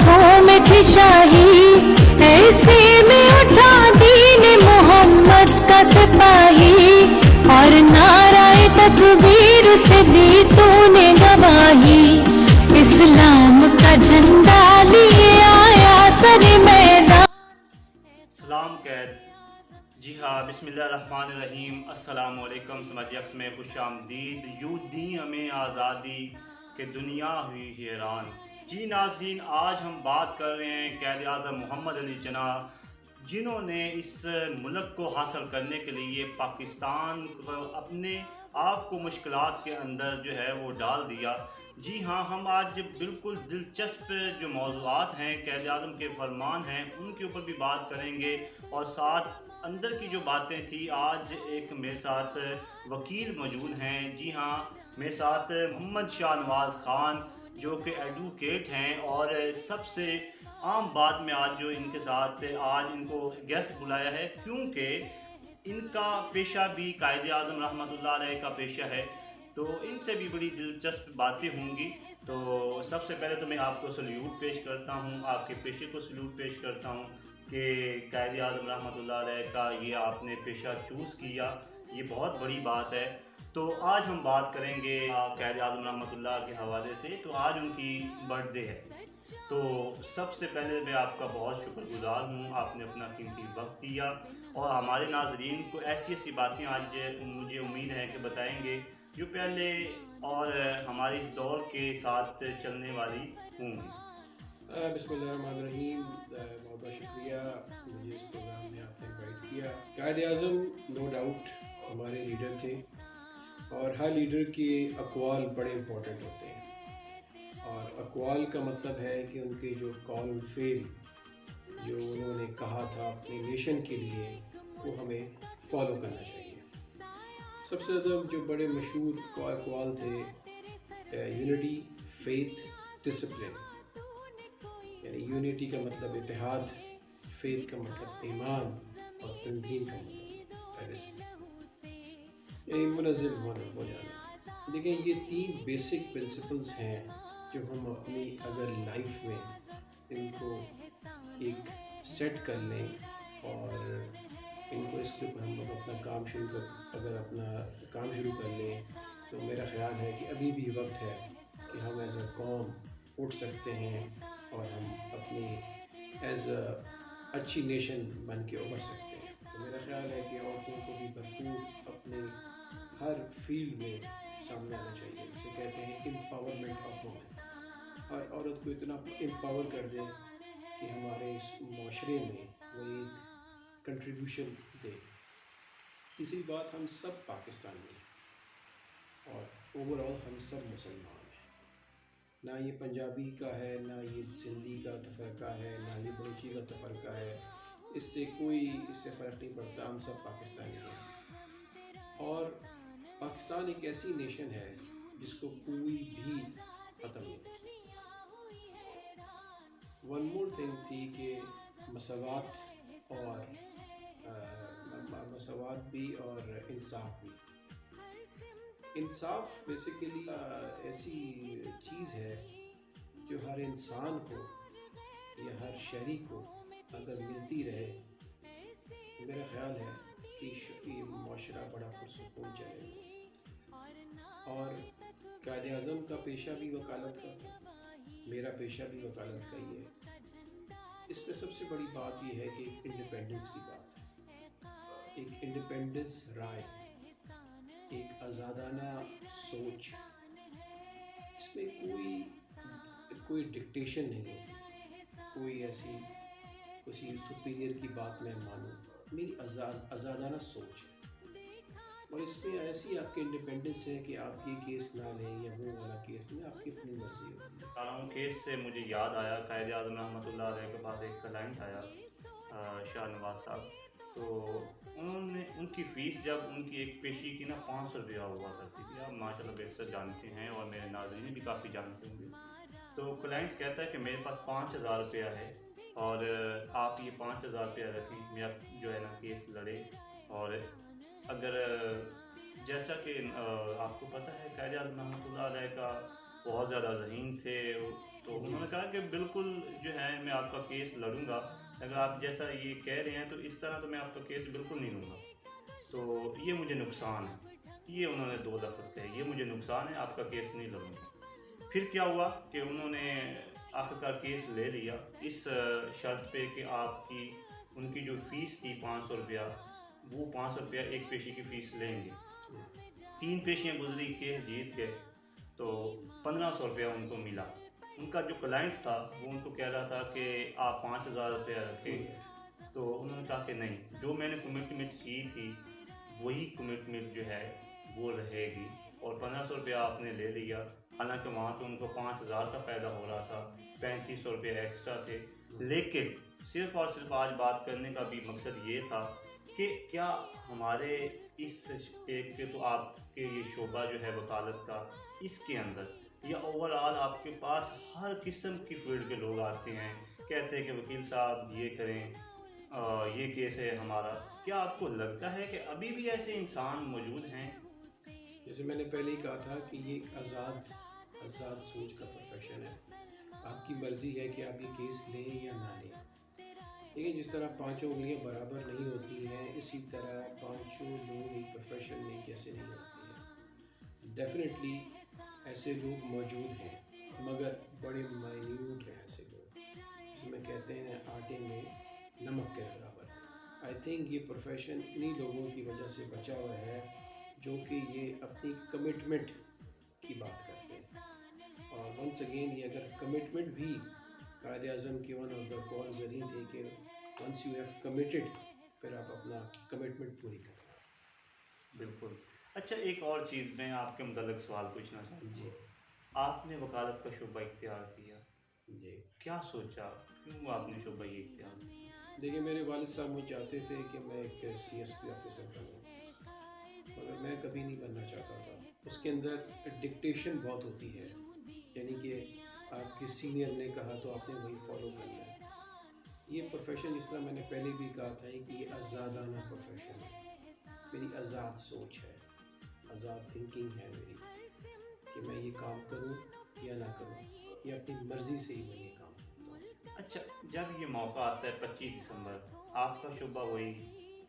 हाथों में थी शाही, ऐसे में उठा दीन मोहम्मद का सिपाही, और नाराए तकबीर से दी तूने गवाही, इस्लाम का झंडा लिए आया सर मैदान। सलाम कैद। जी हाँ, बिस्मिल्लाहिर्रहमानिर्रहीम। अस्सलाम वालेकुम। समाजी अक्स में खुश आमदीद। यूं दी हमें आज़ादी कि दुनिया हुई हैरान। जी नाज़रीन, आज हम बात कर रहे हैं कैद आज़म मोहम्मद अली जिन्नाह, जिन्होंने इस मुल्क को हासिल करने के लिए पाकिस्तान को अपने आप को मुश्किलात के अंदर जो है वो डाल दिया। जी हाँ, हम आज बिल्कुल दिलचस्प जो मौज़ूआत हैं, कैद आज़म के फरमान हैं, उनके ऊपर भी बात करेंगे। और साथ अंदर की जो बातें थी, आज एक मेरे साथ वकील मौजूद हैं। जी हाँ, मेरे साथ मोहम्मद शाहनवाज़ ख़ान जो कि एडवोकेट हैं, और सबसे आम बात में आज जो इनके साथ आज इनको गेस्ट बुलाया है, क्योंकि इनका पेशा भी कायदे आज़म रहमतुल्लाह अलैह का पेशा है, तो इनसे भी बड़ी दिलचस्प बातें होंगी। तो सबसे पहले तो मैं आपको सल्यूट पेश करता हूँ, आपके पेशे को सल्यूट पेश करता हूँ कि कायदे आज़म रहमतुल्लाह अलैह का ये आपने पेशा चूज़ किया, ये बहुत बड़ी बात है। तो आज हम बात करेंगे कायदे आज़म रहमतुल्लाह के हवाले से। तो आज उनकी बर्थडे है, तो सबसे पहले मैं आपका बहुत शुक्रगुज़ार हूँ, आपने अपना कीमती वक्त दिया और हमारे नाज़रीन को ऐसी ऐसी बातें आज मुझे उम्मीद है कि बताएंगे जो पहले और हमारे इस दौर के साथ चलने वाली होंगी। बिस्मिल्लाहिर्रहमानिर्रहीम। बहुत बहुत शुक्रिया मुझे इस प्रोग्राम में आपने इनवाइट किया। कायदे आज़म नो डाउट हमारे लीडर थे, और हर लीडर के अक़वाल बड़े इम्पोर्टेंट होते हैं, और अक़वाल का मतलब है कि उनके जो कौल फेल जो उन्होंने कहा था अपने नेशन के लिए, वो हमें फॉलो करना चाहिए। सबसे ज़्यादा जो बड़े मशहूर अक़वाल थे, यूनिटी, फेथ, डिसिप्लिन। यानी यूनिटी का मतलब इत्तेहाद, फेथ का मतलब ईमान, और तंजीम का मतलब यानी मुनज़्ज़म हो जाना। देखिए, ये तीन बेसिक प्रिंसिपल्स हैं जो हम अपनी अगर लाइफ में इनको एक सेट कर लें और इनको इसके ऊपर हम लोग अपना काम शुरू कर लें, तो मेरा ख़्याल है कि अभी भी वक्त है कि हम एज़ अ कौम उठ सकते हैं और हम अपनी एज़ अ अच्छी नेशन बन के उभर सकते हैं। तो मेरा ख़्याल है कि औरतों को भी भरपूर अपने हर फील्ड में सामने आना चाहिए। जिसे कहते हैं एम्पावरमेंट ऑफ वुमेन। हर औरत को इतना एम्पावर कर दें कि हमारे इस माशरे में वो एक कंट्रीब्यूशन दे। तीसरी बात, हम सब पाकिस्तानी हैं और ओवरऑल हम सब मुसलमान हैं। ना ये पंजाबी का है, ना ये सिंधी का तफ़रक़ा है, ना ये बलूची का तफ़रक़ा है। इससे फ़र्क नहीं पड़ता, हम सब पाकिस्तानी हैं। और पाकिस्तान एक ऐसी नेशन है जिसको कोई भी ख़त्म नहीं कर सकता। वन मोर थिंग थी कि मसावात भी और इंसाफ भी। इंसाफ बेसिकली ऐसी चीज़ है जो हर इंसान को या हर शहरी को अगर मिलती रहे, मेरा ख़्याल है कि माशरा बड़ा पुरसुकून चलेगा। और कायदे आज़म का पेशा भी वकालत का था, मेरा पेशा भी वकालत का ही है। इसमें सबसे बड़ी बात यह है कि इंडिपेंडेंस की बात है, एक इंडिपेंडेंस राय, एक आज़ादाना सोच। इसमें कोई डिक्टेशन नहीं होती, कोई ऐसी किसी सुपीरियर की बात मैं मानूँ। मेरी आज़ादाना सोच है, और इसमें ऐसी आपकी इंडिपेंडेंस है कि आप ये केस ना लें या वो वाला केस लें, आपकी अपनी मर्ज़ी होती है। तालाम केस से मुझे याद आया, कायदे आज़म रहमतुल्लाह अलैह के पास एक क्लाइंट आया, शाहनवाज साहब। तो उनकी फ़ीस जब उनकी एक पेशी की ना 500 रुपया हुआ करती थी। आप माशाल्लाह बेहतर जानते हैं और मेरे नाज़रीन भी काफ़ी जानते होंगे। तो क्लाइंट कहता है कि मेरे पास 5000 रुपया है और आप ये 5000 रुपया रखें, मेरा जो है ना केस लड़े। और अगर जैसा कि आपको पता है कायदे आज़म रहमतुल्लाह अलैह का بہت زیادہ ذہین تھے. تو انہوں نے کہا کہ بالکل جو ہے میں آپ کا کیس لڑوں گا, اگر آپ جیسا یہ کہہ رہے ہیں تو اس طرح تو میں آپ کا کیس بالکل نہیں لوں گا, تو یہ مجھے نقصان ہے. یہ انہوں نے 2 لفظ کہے, یہ مجھے نقصان ہے, آپ کا کیس نہیں لڑوں گا. پھر کیا ہوا کہ انہوں نے آخرکار کیس لے لیا اس شرط پہ کہ آپ کی ان کی جو فیس تھی 500 روپیہ, وہ 500 روپیہ ایک پیشی کی فیس لیں گے. 3 پیشیاں گزری, کیس جیت گئے, تو 1500 روپیہ ان کو ملا. ان کا جو کلائنٹ تھا وہ ان کو کہہ رہا تھا کہ آپ 5000 روپیہ رکھیں, تو انہوں نے کہا کہ نہیں, جو میں نے کمٹمنٹ کی تھی وہی کمٹمنٹ جو ہے وہ رہے گی, اور 1500 روپیہ آپ نے لے لیا. حالانکہ وہاں تو ان کو 5000 کا فائدہ ہو رہا تھا, 3500 روپیہ ایکسٹرا تھے. لیکن صرف اور صرف آج بات کرنے کا بھی مقصد یہ تھا کہ کیا ہمارے اس ایک کے تو آپ کے یہ شعبہ جو ہے وکالت کا, اس کے اندر یا اوور آل آپ کے پاس ہر قسم کی فیلڈ کے لوگ آتے ہیں, کہتے ہیں کہ وکیل صاحب یہ کریں, یہ کیس ہے ہمارا. کیا آپ کو لگتا ہے کہ ابھی بھی ایسے انسان موجود ہیں؟ جیسے میں نے پہلے ہی کہا تھا کہ یہ ایک آزاد سوچ کا پروفیشن ہے. آپ کی مرضی ہے کہ آپ یہ کیس لیں یا نہ لیں. لیکن جس طرح 5 انگلیاں برابر نہیں ہوتی ہیں, اسی طرح 5 لوگ ایک پروفیشن میں کیسے نہیں ہوتے ہیں. ڈیفینیٹلی ایسے لوگ موجود ہیں, مگر بڑے مائنیوٹ ہیں ایسے لوگ, جس میں کہتے ہیں آٹے میں نمک کے برابر. آئی تھنک یہ پروفیشن انہی لوگوں کی وجہ سے بچا ہوا ہے جو کہ یہ اپنی کمٹمنٹ کی بات کرتے ہیں. اور ونس اگین یہ اگر کمٹمنٹ بھی قائد اعظم کی ون آف دا کال ذریعے تھے کہ ونس یو ہیو کمیٹڈ, پھر آپ اپنا کمٹمنٹ پوری کریں. بالکل. اچھا, ایک اور چیز میں آپ کے متعلق سوال پوچھنا چاہتا ہوں. جی آپ نے وکالت کا شعبہ اختیار کیا, جی کیا سوچا, کیوں آپ نے شعبہ یہ اختیار کیا؟ دیکھیے, میرے والد صاحب مجھے چاہتے تھے کہ میں ایک CSP آفیسر بنوں, مگر میں کبھی نہیں بننا چاہتا تھا. اس کے اندر ڈکٹیشن بہت ہوتی ہے, یعنی کہ آپ کے سینئر نے کہا تو آپ نے وہی فالو کرنا ہے. یہ پروفیشن جس طرح میں نے پہلے بھی کہا تھا کہ یہ آزادانہ پروفیشن ہے. میری آزاد سوچ ہے, آزاد تھنکنگ ہے میری, کہ میں یہ کام کروں یا نہ کروں, یہ اپنی مرضی سے ہی میں یہ کام کرتا ہوں. اچھا, جب یہ موقع آتا ہے 25 دسمبر, آپ کا شعبہ وہی,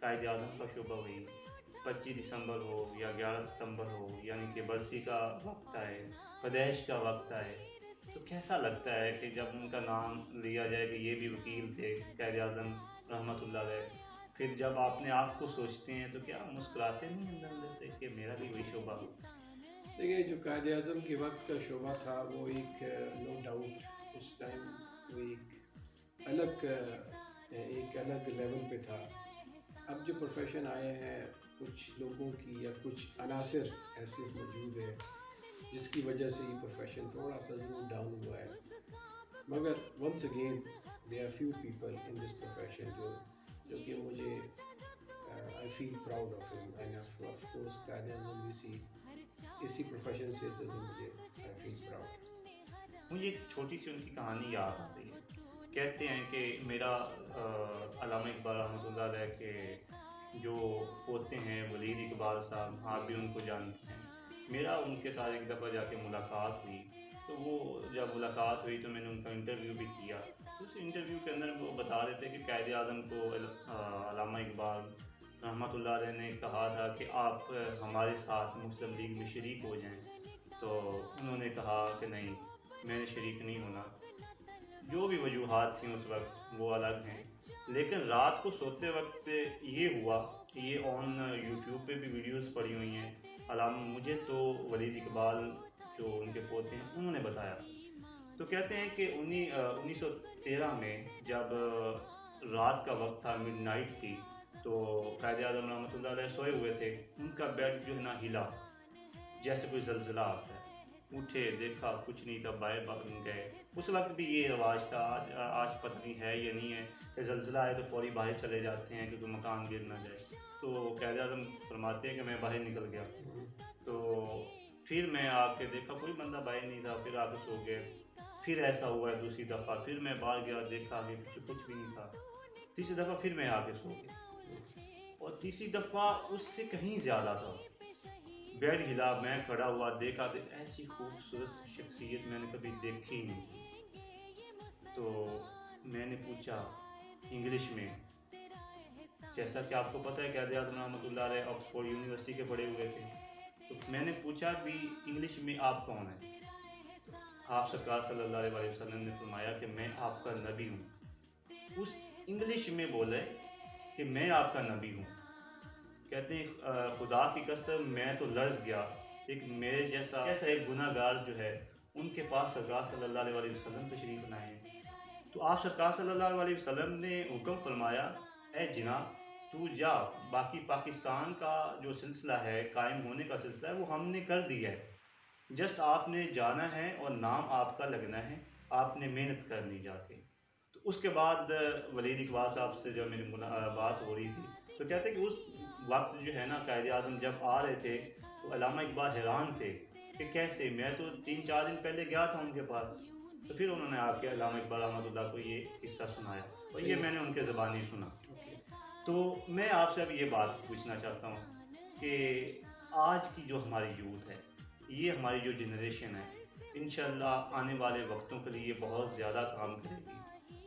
قائد اعظم کا شعبہ وہی, 25 دسمبر ہو یا 11 ستمبر ہو, یعنی کہ برسی کا وقت آئے, پیدائش کا وقت آئے, تو کیسا لگتا ہے کہ جب ان کا نام لیا جائے کہ یہ بھی وکیل تھے قائد اعظم رحمۃ اللہ علیہ, پھر جب آپ نے آپ کو سوچتے ہیں تو کیا مسکراتے نہیں اندر اندر سے کہ میرا بھی وہی شعبہ ہو؟ دیکھیے, جو قائد اعظم کے وقت کا شعبہ تھا وہ ایک نو ڈاؤٹ اس ٹائم وہ ایک الگ لیول پہ تھا. اب جو پروفیشن آئے ہیں, کچھ لوگوں کی یا کچھ عناصر ایسے موجود ہیں جس کی وجہ سے یہ پروفیشن تھوڑا سا ضرور ڈاؤن ہوا ہے. مگر once again there are few people in this profession جو کہ مجھے آئی فیل پراؤڈ آف ہم, and of course Quaid Azam اسی پروفیشن سے تو مجھے آئی فیل پراؤڈ. مجھے ایک چھوٹی سی ان کی کہانی یاد آ رہی ہے. کہتے ہیں کہ میرا علامہ اقبال رحمۃ اللہ علیہ کے جو پوتے ہیں ولید اقبال صاحب, آپ بھی ان کو جانتے ہیں, میرا ان کے ساتھ ایک دفعہ جا کے ملاقات ہوئی. تو وہ جب ملاقات ہوئی تو میں نے ان کا انٹرویو بھی کیا. اس انٹرویو کے اندر وہ بتا رہے تھے کہ قائد اعظم کو علامہ اقبال رحمۃ اللہ علیہ نے کہا تھا کہ آپ ہمارے ساتھ مسلم لیگ میں شریک ہو جائیں, تو انہوں نے کہا کہ نہیں, میں نے شریک نہیں ہونا. جو بھی وجوہات تھیں اس وقت وہ الگ ہیں, لیکن رات کو سوتے وقت یہ ہوا کہ یہ آن یوٹیوب پہ بھی ویڈیوز پڑی ہوئی ہیں. مجھے تو ولید اقبال جو ان کے پوتے ہیں انہوں نے بتایا. تو کہتے ہیں کہ 1913 میں جب رات کا وقت تھا, مڈ نائٹ تھی, تو قائد اعظم رحمۃ اللہ علیہ سوئے ہوئے تھے. ان کا بیڈ جو ہے نا ہلا, جیسے کوئی زلزلہ آتا ہے. اٹھے, دیکھا کچھ نہیں تھا, باہر بھاگ گئے. اس وقت بھی یہ رواج تھا, آج پتہ نہیں ہے یا نہیں ہے کہ زلزلہ آئے تو فوری باہر چلے جاتے ہیں کیونکہ مکان گر نہ جائے. تو قائد اعظم فرماتے ہیں کہ میں باہر نکل گیا, تو پھر میں آ کے دیکھا کوئی بندہ باہر نہیں تھا, پھر آ کے سو گئے. پھر ایسا ہوا ہے دوسری دفعہ, پھر میں باہر گیا, دیکھا کہ کچھ بھی نہیں تھا. تیسری دفعہ پھر میں آ کے سو گیا, اور تیسری دفعہ اس سے کہیں زیادہ تھا. بیڈ ہلا, میں کھڑا ہوا, دیکھا تو ایسی خوبصورت شخصیت शख्सियत मैंने कभी देखी ही नहीं थी। तो मैंने पूछा इंग्लिश में, जैसा कि आपको पता है कायद आज़म रहमतुल्लाह अलैह ऑक्सफोर्ड यूनिवर्सिटी के पढ़े हुए थे, तो मैंने पूछा भी इंग्लिश में आप कौन हैं? आप सरकार सल्लल्लाहु अलैहि वसल्लम ने फरमाया कि मैं आपका नबी हूँ। उस इंग्लिश में बोले कि मैं आपका नबी हूँ। कहते हैं खुदा की कसम मैं तो लर्ज़ गया, एक मेरे जैसा एक गुनाहगार जो है उनके पास सरकार सल्लल्लाहु अलैहि वसल्लम तशरीफ़ लाए हैं। तो आप सरकार सल्लल्लाहु अलैहि वसल्लम ने हुक्म फरमाया, ए जिना तू जा, बाकी पाकिस्तान का जो सिलसिला है, कायम होने का सिलसिला है, वो हमने कर दिया है, जस्ट आपने जाना है और नाम आपका लगना है, आपने मेहनत करनी जाके। तो उसके बाद वलीद इकबाल साहब से जब मेरी बात हो रही थी तो कहते कि उस वक्त जो है ना कायद आज़म जब आ रहे थे तो अल्लामा इकबाल हैरान थे कि कैसे, मैं तो 3-4 दिन पहले गया था उनके पास। तो फिर उन्होंने आके अल्लामा इकबाल रहमतुल्लाह को ये किस्सा सुनाया और ये मैंने उनके ज़बानी सुना। तो मैं आपसे अब ये बात पूछना चाहता हूँ कि आज की जो हमारी यूथ है, ये हमारी जो जनरेशन है, इंशाल्लाह आने वाले वक्तों के लिए बहुत ज़्यादा काम करेगी।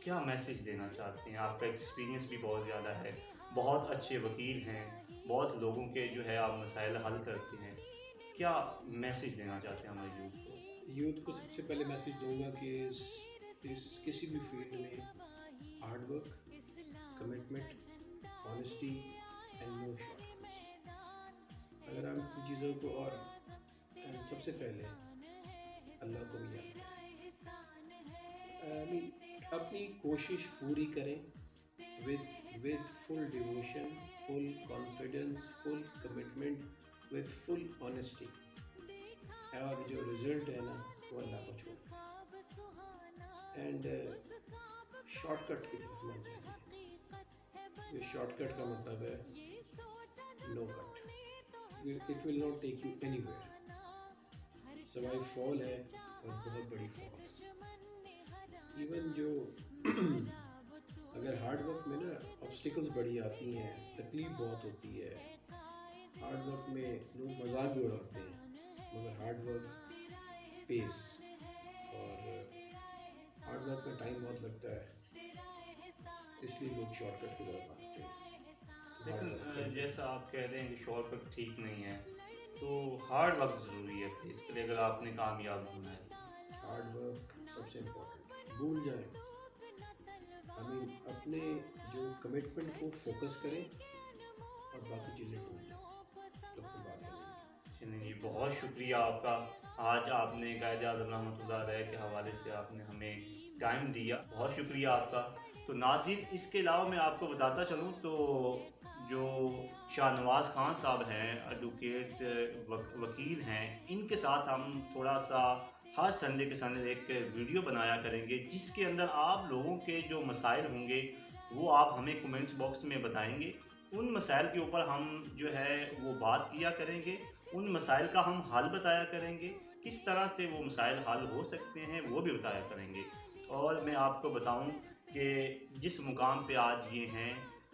क्या मैसेज देना चाहते हैं? आपका एक्सपीरियंस भी बहुत ज़्यादा है, बहुत अच्छे वकील हैं, बहुत लोगों के जो है आप मसाइल हल करते हैं, क्या मैसेज देना चाहते हैं हमारे यूथ को? यूथ को सबसे पहले मैसेज दूंगा कि इस किसी भी फील्ड में hard work, commitment, honesty and no shortcuts. अगर हम इन चीज़ों को और सबसे पहले अल्लाह को भी याद करें, अपनी कोशिश पूरी करें with full devotion, full confidence, full commitment, with full honesty, और जो रिज़ल्ट है ना वो अल्लाह को छोड़ एंड शॉर्टकट की तरफ मत जाइए। ये शॉर्टकट का मतलब है no cut, it will not take you anywhere. सवाई फॉल है और बहुत बड़ी फॉल है। इवन जो अगर हार्ड वर्क में ना ऑब्स्टिकल्स बड़ी आती हैं, तकलीफ बहुत होती है, हार्ड वर्क में लोग मजाक भी उड़ाते हैं, मगर हार्ड वर्क पेस और हार्ड वर्क में टाइम बहुत लगता है, इसलिए लोग शॉर्टकट की तरफ भागते हैं। लेकिन जैसा आप कह रहे हैं कि शॉर्टकट ठीक नहीं है, तो हार्ड वर्क ज़रूरी है इसके लिए अगर आपने कामयाब होना है। हार्ड वर्क सबसे इम्पोर्टेंट, भूल जाएं, अपने जो कमिटमेंट को फोकस करें और बाकी चीज़ें भूल जाएं, तो फिर बात बनेगी। चलिए जी, बहुत शुक्रिया आपका। आज आपने कायद आज़म रहमतुल्लाह अलैह के हवाले से आपने हमें टाइम दिया, बहुत शुक्रिया आपका। तो नाज़रीन, इसके अलावा मैं आपको बताता चलूँ तो जो शाहनवाज़ खान साहब हैं, एडवोकेट वकील हैं, इनके साथ हम थोड़ा सा हर संडे के संडे एक वीडियो बनाया करेंगे, जिसके अंदर आप लोगों के जो मसाइल होंगे वो आप हमें कमेंट्स बॉक्स में बताएंगे। उन मसाइल के ऊपर हम जो है वो बात किया करेंगे, उन मसाइल का हम हल बताया करेंगे, किस तरह से वो मसाइल हल हो सकते हैं वो भी बताया करेंगे। और मैं आपको बताऊं कि जिस मुकाम पे आज ये हैं,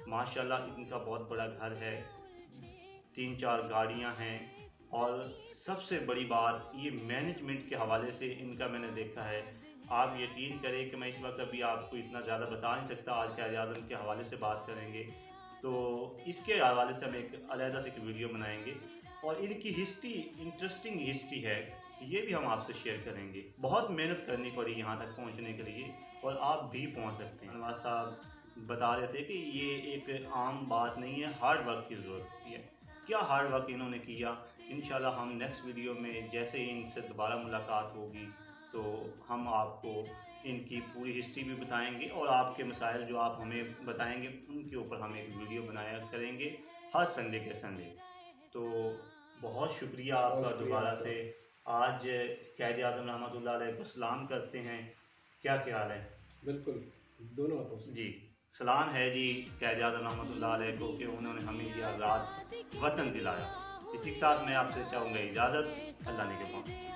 माशाल्लाह इनका बहुत बड़ा घर है, 3-4 गाड़ियां हैं, और सबसे बड़ी बात ये मैनेजमेंट के हवाले से इनका मैंने देखा है। आप यकीन करें कि मैं इस वक्त अभी आपको इतना ज़्यादा बता नहीं सकता, आज कायद आज़म के हवाले से बात करेंगे तो इसके हवाले से हम एक अलहदा से एक वीडियो बनाएंगे, और इनकी हिस्ट्री, इंटरेस्टिंग हिस्ट्री है, ये भी हम आपसे शेयर करेंगे। बहुत मेहनत करनी पड़ी यहाँ तक पहुँचने के लिए, और आप भी पहुँच सकते हैं। नवाज साहब बता रहे थे कि ये एक आम बात नहीं है, हार्ड वर्क की ज़रूरत होती है। क्या हार्ड वर्क इन्होंने किया। इंशाल्लाह हम नेक्स्ट वीडियो में जैसे ही इनसे दोबारा मुलाकात होगी तो हम आपको इनकी पूरी हिस्ट्री भी बताएंगे, और आपके मसाइल जो आप हमें बताएंगे उनके ऊपर हम एक वीडियो बनाया करेंगे हर संडे के संडे। तो बहुत शुक्रिया आपका दोबारा से। आज कायद आज़म रहमतुल्लाह अलैह को सलाम करते हैं, क्या ख्याल है? बिल्कुल, दोनों हाथों से जी सलाम है जी कायद आज़म रहमतुल्लाह अलैह को कि उन्होंने हमें ये आज़ाद वतन दिलाया। इसी के साथ मैं आपसे चाहूँगा इजाज़त। अल्लाह ने के पास।